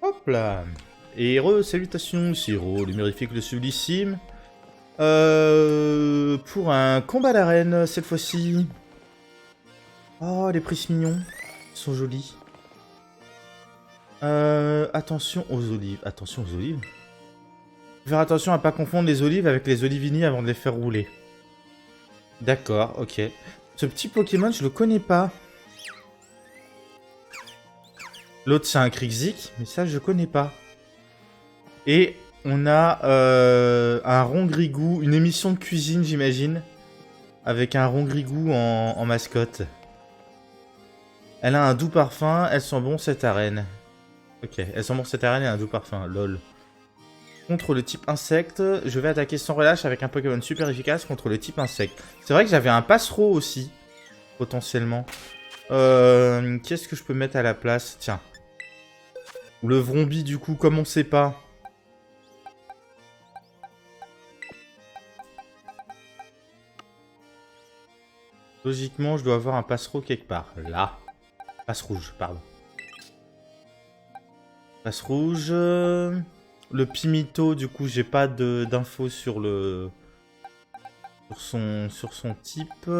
Hop là. Et salutations, Siro, l'humérifique le sublissime. Pour un combat d'arène, cette fois-ci. Oh, les prix mignons. Ils sont jolis. Attention aux olives. Attention aux olives. Faire attention à pas confondre les olives avec les olivini avant de les faire rouler. D'accord, ok. Ce petit Pokémon, je le connais pas. L'autre, c'est un Krixik, mais ça, je connais pas. Et on a un Rongrigou, une émission de cuisine, j'imagine. Avec un Rongrigou en mascotte. Elle a un doux parfum, elle sent bon cette arène. Ok, elle sent bon cette arène et un doux parfum, lol. Contre le type insecte, je vais attaquer sans relâche avec un Pokémon super efficace contre le type insecte. C'est vrai que j'avais un Passereau aussi, potentiellement. Qu'est-ce que je peux mettre à la place? Tiens. Le Vrombi, du coup, comme on sait pas. Logiquement, je dois avoir un Passereau quelque part. Là. Passe rouge, pardon. Passe rouge. Le Pimito, du coup, j'ai pas d'infos sur le... Sur son type.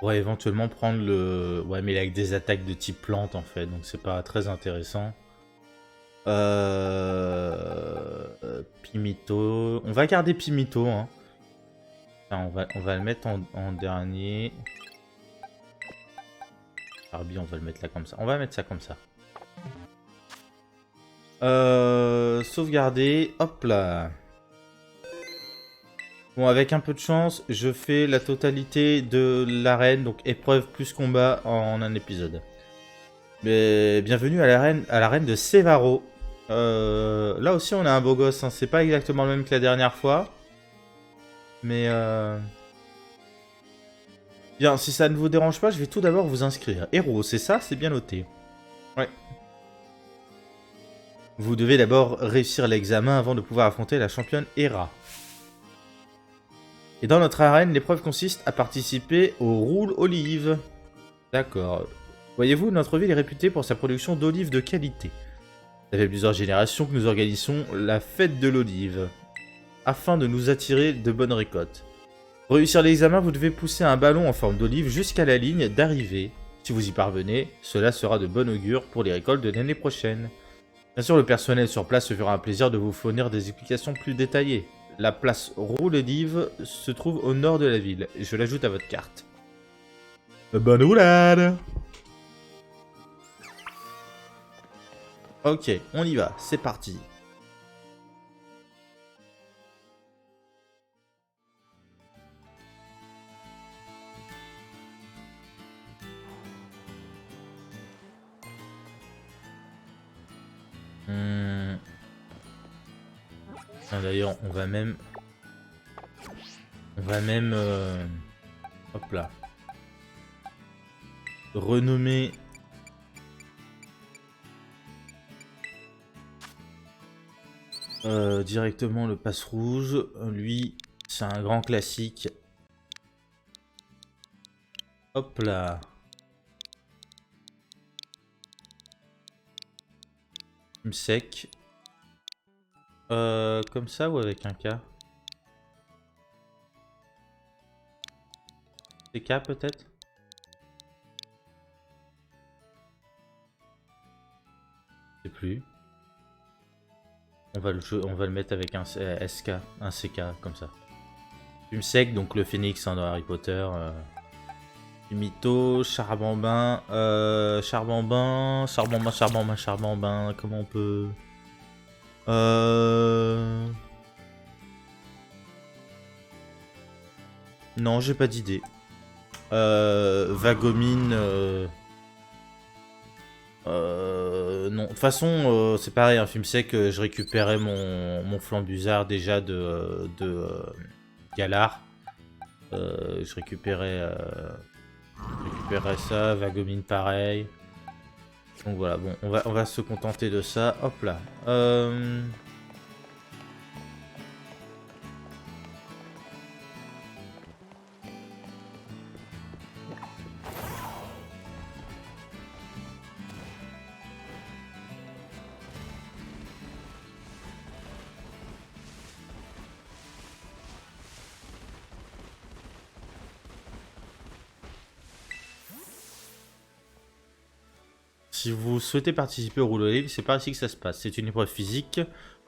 Ouais, éventuellement prendre le... Ouais, mais il a avec des attaques de type plante, en fait, donc c'est pas très intéressant. Pimito... On va garder Pimito, hein. Enfin, on va le mettre en dernier. Barbie, on va le mettre là comme ça. On va mettre ça comme ça. Sauvegarder. Hop là. Bon, avec un peu de chance, je fais la totalité de l'arène, donc épreuve plus combat en un épisode. Mais bienvenue à l'arène de Sevaro. Là aussi, on a un beau gosse. Hein. C'est pas exactement le même que la dernière fois. Mais bien, si ça ne vous dérange pas, je vais tout d'abord vous inscrire. Héros, c'est ça? C'est bien noté. Ouais. Vous devez d'abord réussir l'examen avant de pouvoir affronter la championne Hera. Et dans notre arène, l'épreuve consiste à participer au roule olive. D'accord. Voyez-vous, notre ville est réputée pour sa production d'olives de qualité. Ça fait plusieurs générations que nous organisons la fête de l'olive, afin de nous attirer de bonnes récoltes. Pour réussir l'examen, vous devez pousser un ballon en forme d'olive jusqu'à la ligne d'arrivée. Si vous y parvenez, cela sera de bon augure pour les récoltes de l'année prochaine. Bien sûr, le personnel sur place se fera un plaisir de vous fournir des explications plus détaillées. La place roule olive se trouve au nord de la ville. Je l'ajoute à votre carte. Bonne roulade! Ok, on y va, c'est parti. D'ailleurs, on va même... hop là. Renommer... directement le passe rouge. Lui, c'est un grand classique. Hop là. Sec. Comme ça ou avec un K? C'est K peut-être? Je sais plus. On va le mettre avec un SK, un CK comme ça. Fume sec, donc le phénix hein, dans Harry Potter. Mytho, Charbambin, Charbambin, comment on peut... Non, j'ai pas d'idée. Vagomine... non, de toute façon, c'est pareil, un film sec, je récupérais mon flambusard déjà de Galar. Je récupérais ça, Vagomine pareil. Donc voilà, bon, on va se contenter de ça. Hop là. si vous souhaitez participer au roule olive, c'est pas ainsi que ça se passe. C'est une épreuve physique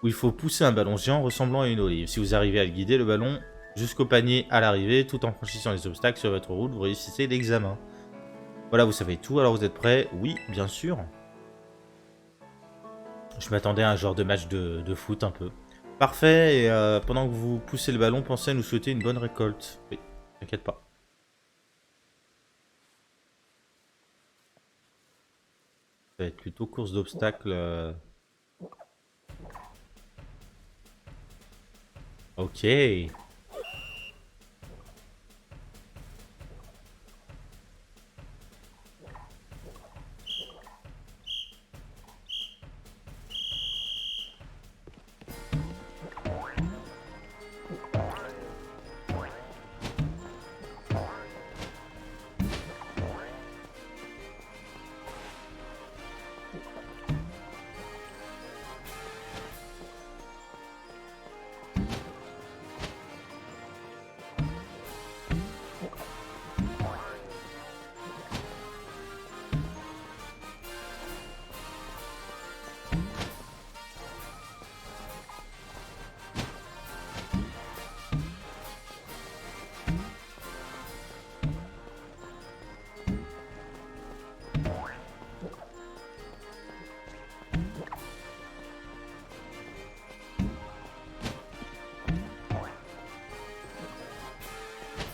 où il faut pousser un ballon géant ressemblant à une olive. Si vous arrivez à guider le ballon jusqu'au panier à l'arrivée, tout en franchissant les obstacles sur votre route, vous réussissez l'examen. Voilà, vous savez tout, alors vous êtes prêts? Oui, bien sûr. Je m'attendais à un genre de match de foot un peu. Parfait, et pendant que vous poussez le ballon, pensez à nous souhaiter une bonne récolte. Oui, t'inquiète pas. Ça va être plutôt course d'obstacles. Ok.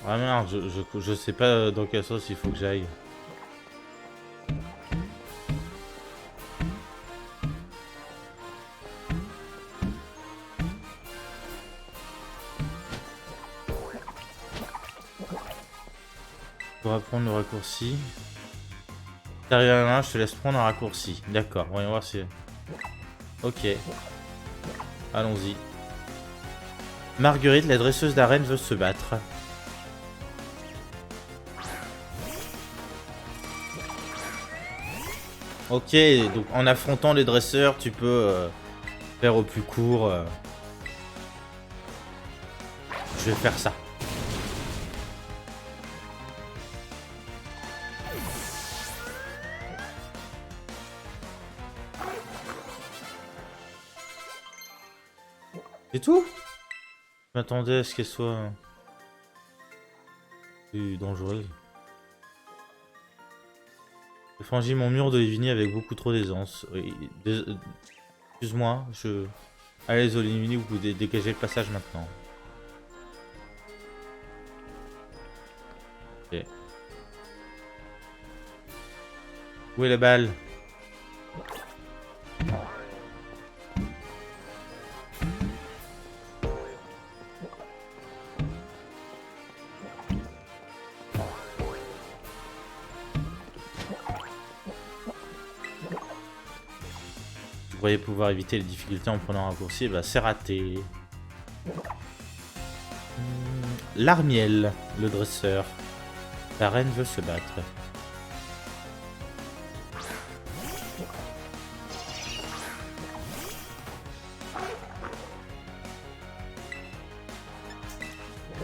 Ah merde, je sais pas dans quel sens il faut que j'aille. Pour apprendre le raccourci. T'arrives à là, je te laisse prendre un raccourci. D'accord, voyons voir si... Ok. Allons-y. Marguerite, la dresseuse d'arène, veut se battre. Ok, donc en affrontant les dresseurs, tu peux faire au plus court. Je vais faire ça. C'est tout? Je m'attendais à ce qu'elle soit plus dangereuse. J'ai franchi mon mur de Livigny avec beaucoup trop d'aisance. Oui, excuse-moi, je... Allez, Olivini, vous pouvez dégager le passage maintenant. Ok. Où est la balle? Vous croyez pouvoir éviter les difficultés en prenant un raccourci? Bah, c'est raté. Larmiel, le dresseur. La reine veut se battre.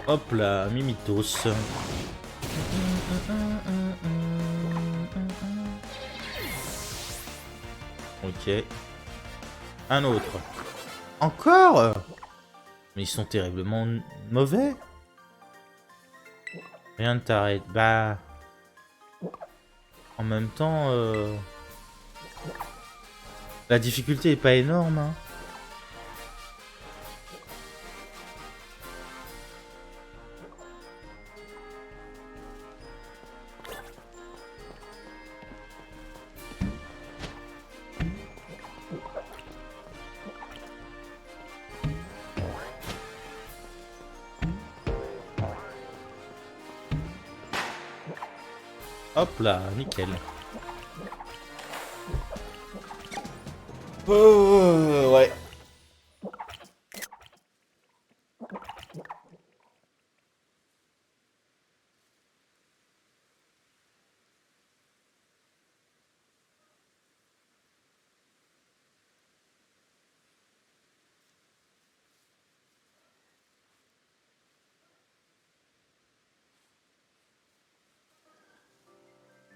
Hop là, Mimitos. Ok. Un autre. Encore? Mais ils sont terriblement mauvais. Rien ne t'arrête. Bah... En même temps... La difficulté est pas énorme, hein. Hop là, nickel. Ouais.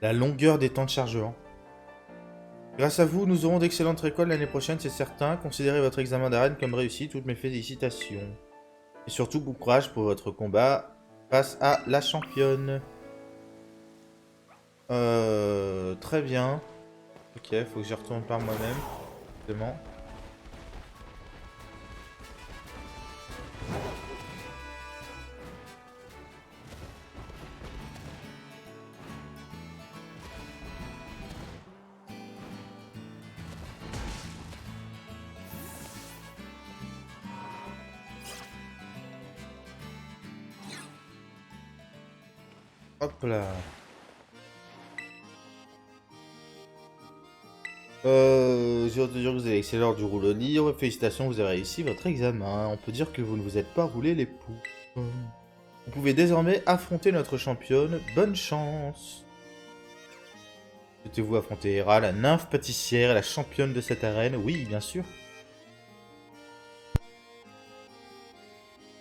La longueur des temps de chargement. Grâce à vous, nous aurons d'excellentes récoltes l'année prochaine, c'est certain. Considérez votre examen d'arène comme réussi, toutes mes félicitations. Et surtout, bon courage pour votre combat face à la championne. Très bien. Ok, faut que j'y retourne par moi-même. Justement. Hop là. J'ai entendu dire que vous avez l'excellence du rouleau livre. Félicitations, vous avez réussi votre examen. On peut dire que vous ne vous êtes pas roulé les poux. Vous pouvez désormais affronter notre championne. Bonne chance. Souhaitez-vous affronter Hera, la nymphe pâtissière et la championne de cette arène? Oui, bien sûr.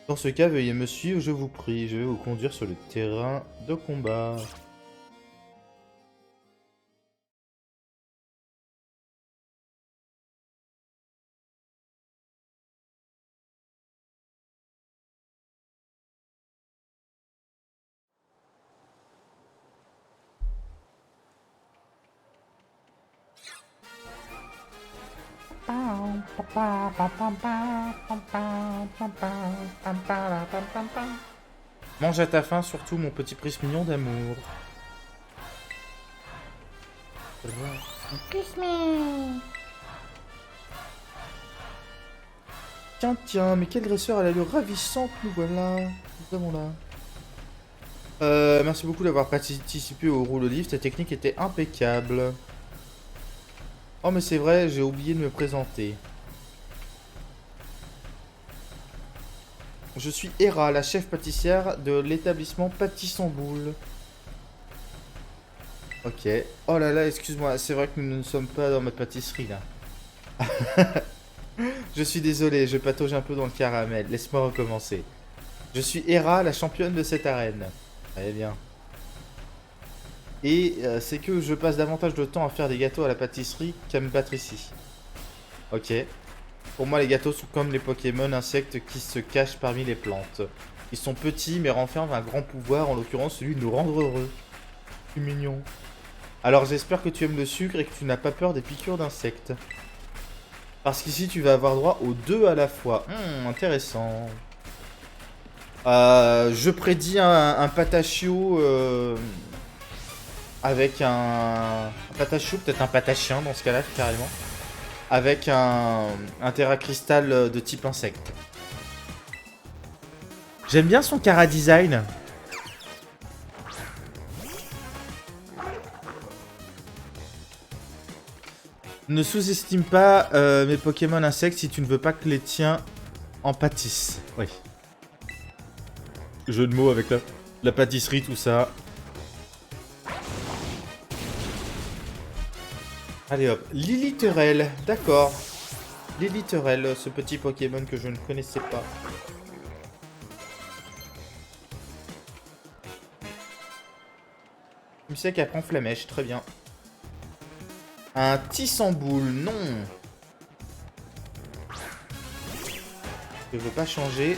Dans ce cas, veuillez me suivre, je vous prie. Je vais vous conduire sur le terrain de combat. Mange à ta faim, surtout mon petit prince mignon d'amour. Kiss me. Tiens, tiens, mais quel dresseur à l'allure ravissante, nous voilà. Nous avons là. Merci beaucoup d'avoir participé au rouleau livre, ta technique était impeccable. Oh mais c'est vrai, j'ai oublié de me présenter. Je suis Hera, la chef pâtissière de l'établissement Pâtisson Boule. Ok. Oh là là, excuse-moi, c'est vrai que nous ne sommes pas dans ma pâtisserie là. Je suis désolé, je patauge un peu dans le caramel. Laisse-moi recommencer. Je suis Hera, la championne de cette arène. Très bien. Et c'est que je passe davantage de temps à faire des gâteaux à la pâtisserie qu'à me battre ici. Ok. Pour moi, les gâteaux sont comme les Pokémon insectes qui se cachent parmi les plantes. Ils sont petits mais renferment un grand pouvoir, en l'occurrence celui de nous rendre heureux. C'est mignon. Alors j'espère que tu aimes le sucre et que tu n'as pas peur des piqûres d'insectes. Parce qu'ici tu vas avoir droit aux deux à la fois. Intéressant. Je prédis un patachio avec un patachio, peut-être un patachien dans ce cas-là carrément. Avec un terra cristal de type insecte. J'aime bien son cara design. Ne sous-estime pas mes Pokémon insectes si tu ne veux pas que les tiens en pâtissent. Oui. Jeu de mots avec la pâtisserie, tout ça. Allez hop. Lilithurel, d'accord. Lilithurel, ce petit Pokémon que je ne connaissais pas. Tu sais qu'elle prend Flamèche, très bien. Un Tissamboule, non. Je veux pas changer.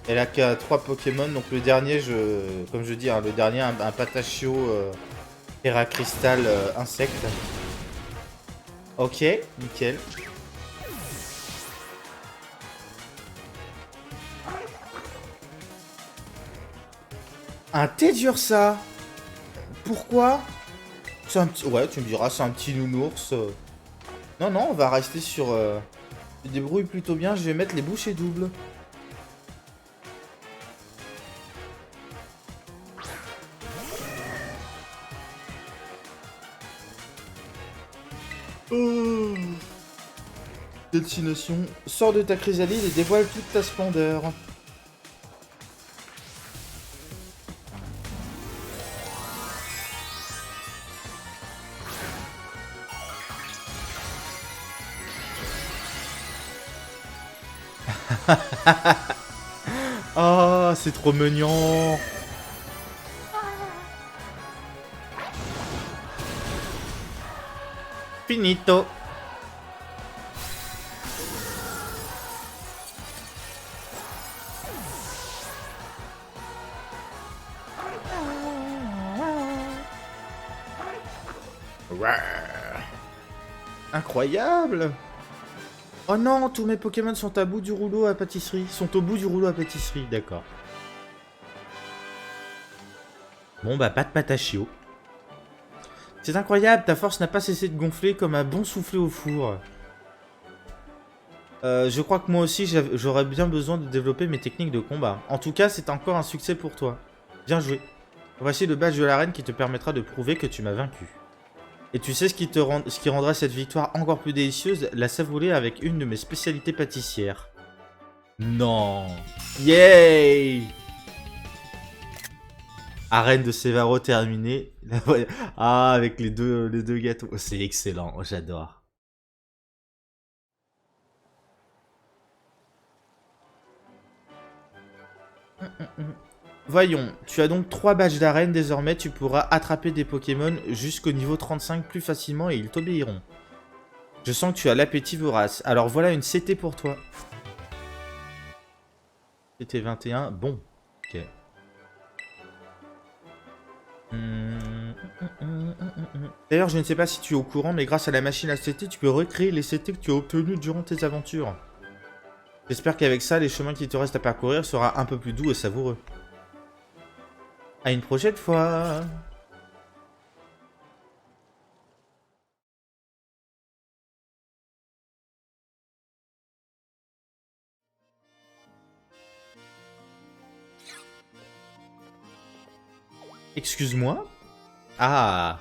Elle a qu'à 3 Pokémon, donc le dernier, comme je dis, hein, le dernier, un Patachio Terra Cristal insecte. Ok, nickel. Un Teddiursa. Pourquoi? C'est un petit... Ouais, tu me diras, c'est un petit nounours. Non, non, on va rester sur... Je débrouille plutôt bien, je vais mettre les bouchées doubles. Oh. Destination. Sors de ta chrysalide et dévoile toute ta splendeur. Oh, c'est trop mignon. Finito. Incroyable. Oh non, tous mes Pokémon sont à bout du rouleau à pâtisserie. Sont au bout du rouleau à pâtisserie, d'accord. Bon bah, pas de patachio. C'est incroyable, ta force n'a pas cessé de gonfler comme un bon soufflé au four. Je crois que moi aussi, j'aurais bien besoin de développer mes techniques de combat. En tout cas, c'est encore un succès pour toi. Bien joué. Voici le badge de l'arène qui te permettra de prouver que tu m'as vaincu. Et tu sais ce qui rendra cette victoire encore plus délicieuse? La savourer avec une de mes spécialités pâtissières. Non. Yay! Arène de Sévaro terminée. Ah, avec les deux gâteaux. C'est excellent, j'adore. Voyons, tu as donc 3 badges d'arène, désormais tu pourras attraper des Pokémon jusqu'au niveau 35 plus facilement et ils t'obéiront. Je sens que tu as l'appétit vorace, alors voilà une CT pour toi. CT 21, bon, ok. D'ailleurs, je ne sais pas si tu es au courant, mais grâce à la machine à CT, tu peux recréer les CT que tu as obtenus durant tes aventures. J'espère qu'avec ça, les chemins qui te restent à parcourir seront un peu plus doux et savoureux. À une prochaine fois. Excuse-moi? Ah.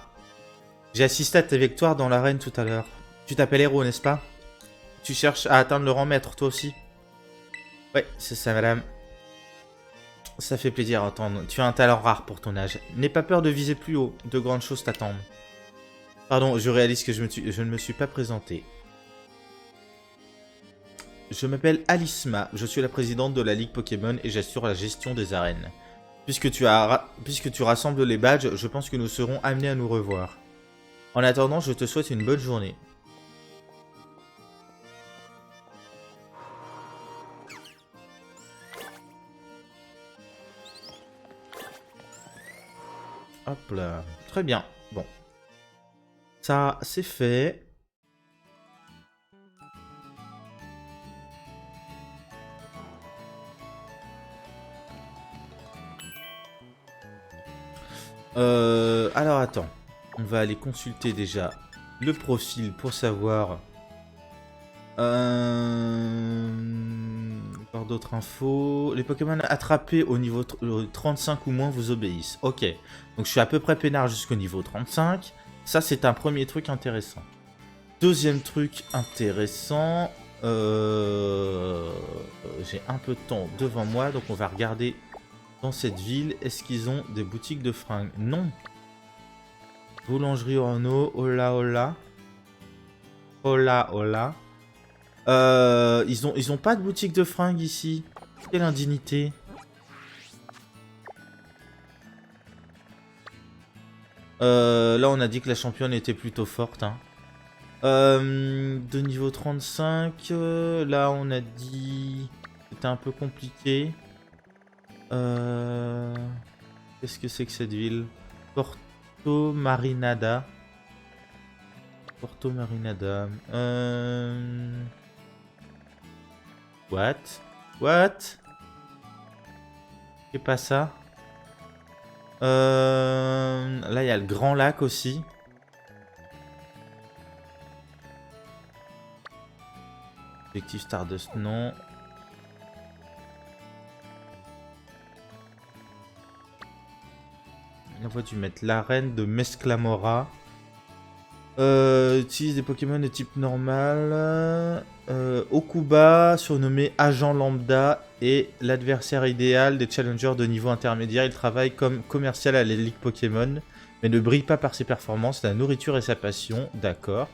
J'ai assisté à ta victoire dans l'arène tout à l'heure. Tu t'appelles Héros, n'est-ce pas? Tu cherches à atteindre le rang maître, toi aussi? Ouais, c'est ça, madame. Ça fait plaisir à entendre. Tu as un talent rare pour ton âge. N'aie pas peur de viser plus haut. De grandes choses t'attendent. Pardon, je réalise que je ne me suis pas présenté. Je m'appelle Alisma. Je suis la présidente de la Ligue Pokémon et j'assure la gestion des arènes. Puisque tu rassembles les badges, je pense que nous serons amenés à nous revoir. En attendant, je te souhaite une bonne journée. Hop là. Très bien. Bon. Ça, c'est fait. Alors attends. On va aller consulter déjà le profil pour savoir... Encore d'autres infos. Les Pokémon attrapés au niveau 35 ou moins vous obéissent. Ok. Donc je suis à peu près peinard jusqu'au niveau 35. Ça, c'est un premier truc intéressant. Deuxième truc intéressant. J'ai un peu de temps devant moi, donc on va regarder dans cette ville. Est-ce qu'ils ont des boutiques de fringues? Non. Boulangerie Orno, hola hola. Hola hola. Ils ont pas de boutique de fringues ici. Quelle indignité. Là, on a dit que la championne était plutôt forte. Hein. De niveau 35, là, on a dit... C'était un peu compliqué. Qu'est-ce que c'est que cette ville? Porto Marinada. Porto Marinada. What? C'est pas ça? Là, il y a le Grand Lac aussi. Objectif Stardust, non. On va dû mettre l'arène de Mesclamora. Utilise des Pokémon de type normal. Okuba, surnommé Agent Lambda, est l'adversaire idéal des challengers de niveau intermédiaire. Il travaille comme commercial à la Ligue Pokémon, mais ne brille pas par ses performances, la nourriture et sa passion. D'accord.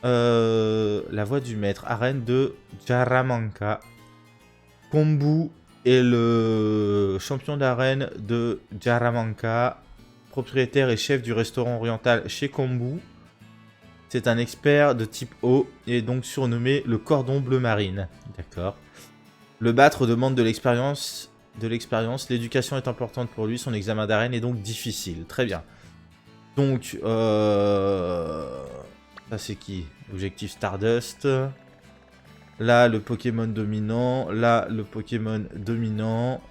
La voix du maître, arène de Jaramanca. Kombu est le champion d'arène de Jaramanca, propriétaire et chef du restaurant oriental chez Kombu. C'est un expert de type eau et est donc surnommé le cordon bleu marine. D'accord. Le battre demande de l'expérience. L'éducation est importante pour lui. Son examen d'arène est donc difficile. Très bien. Donc, ça c'est qui? Objectif Stardust. Là, le Pokémon dominant. Là, le Pokémon dominant.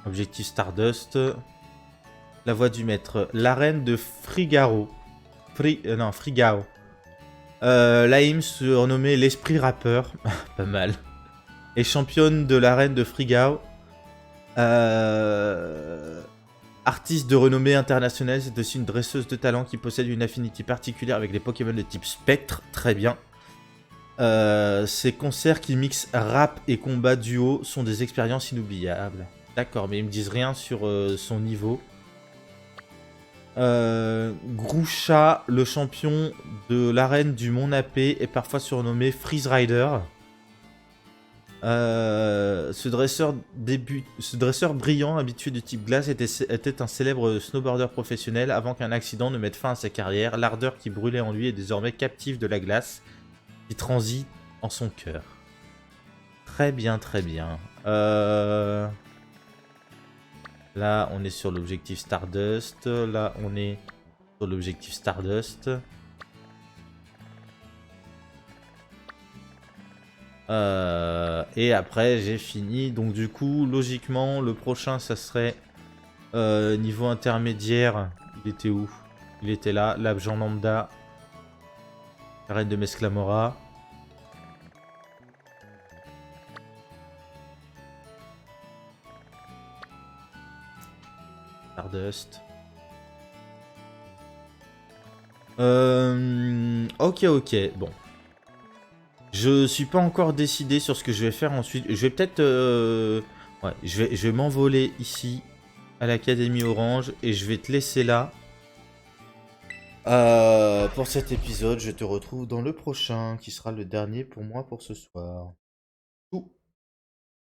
Objectif Stardust. La voix du maître. L'arène de Frigaro. Frigao. Laim, surnommée l'esprit rappeur. Pas mal. Et championne de l'arène de Frigao. Artiste de renommée internationale, c'est aussi une dresseuse de talent qui possède une affinité particulière avec les Pokémon de type spectre. Très bien. Ces concerts qui mixent rap et combat duo sont des expériences inoubliables. D'accord, mais ils me disent rien sur son niveau. Groucha, le champion de l'arène du Mont Napé, est parfois surnommé Freeze Rider. Ce dresseur brillant, habitué du type glace, était un célèbre snowboarder professionnel avant qu'un accident ne mette fin à sa carrière. L'ardeur qui brûlait en lui est désormais captive de la glace qui transite en son cœur. Très bien, très bien. Là, on est sur l'objectif Stardust. Là, on est sur l'objectif Stardust. Et après, j'ai fini. Donc, du coup, logiquement, le prochain, ça serait niveau intermédiaire. Il était où? Il était là. L'Abjan Lambda. La reine de Mesclamora. Stardust. Ok, bon. Je suis pas encore décidé sur ce que je vais faire ensuite. Je vais peut-être... Ouais, je vais m'envoler ici, à l'Académie Orange, et je vais te laisser là. Pour cet épisode, je te retrouve dans le prochain, qui sera le dernier pour moi pour ce soir.